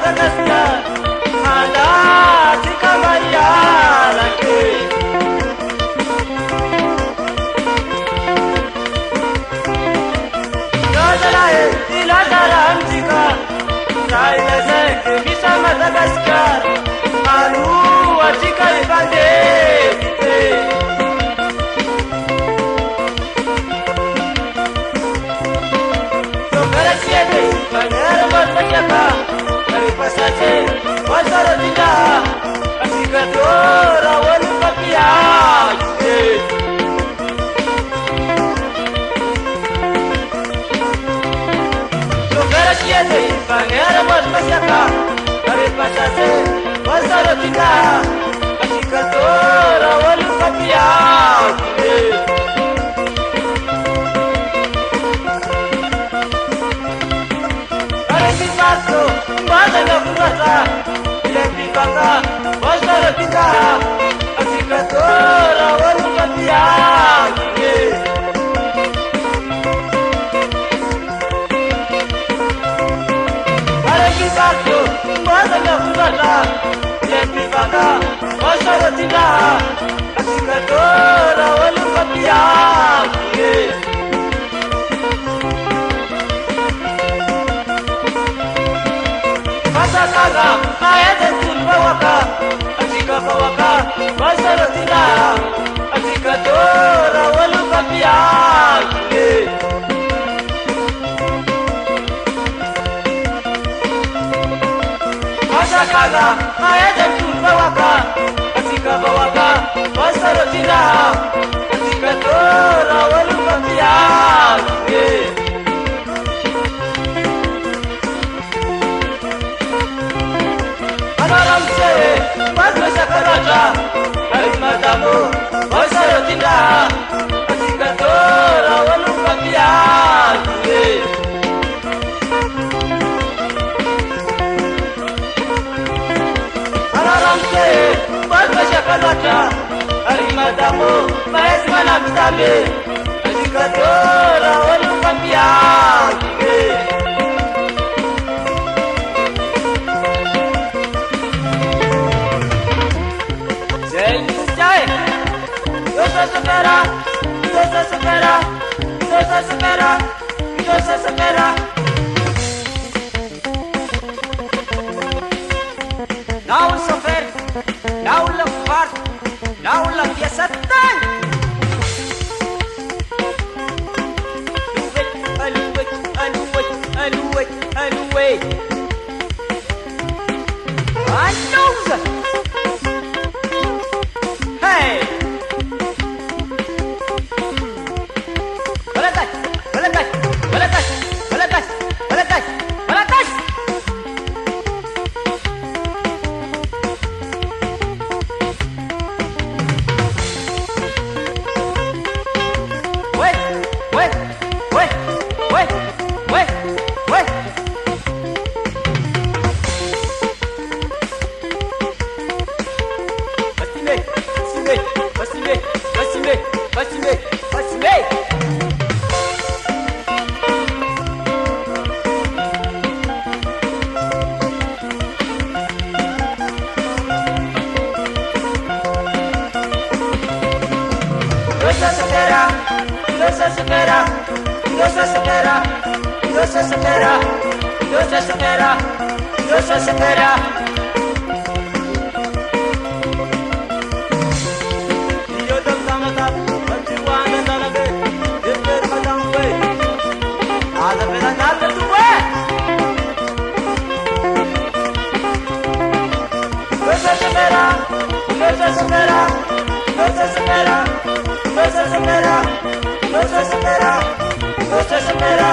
Madagascar, anda tika mariarake. Nazarae ilazarantika, sailazek bisa Madagascar, alu atika ibande. Dari pasaje, pasar tidak, asika dora walu papia. Sogara siete, panera mas pasiaka. Dari pasaje, pasar tidak, asika dora walu papia. Mada na furata, lepi banga, wasara pinda, asikatora walu kapia. Baraki bakto, mada na furata, lepi banga, wasara pinda, asikatora walu kapia. Masakaga, ayat tulbawaka, asika bawaka, masaratina, asika tora walu kapia. Masakaga, ayat tulbawaka, asika bawaka, masaratina, asika tora walu kapia. Ramse, Madras Karata, Arimadamu, Vasaratina, Asikatora, Walupapia. Ramse, Madras Karata, Arimadamu, Vasaratina, Asikatora, Walupapia. Dosa sepera. Now sofrer, now lafar, now la fiesatan. Aluwait. Anouza. Hey. Dosa sepera. Yo dam tamata, bantuan dalage, deper madam we. Ada pela nada tu we. Dosa sepera. Dosa sepera.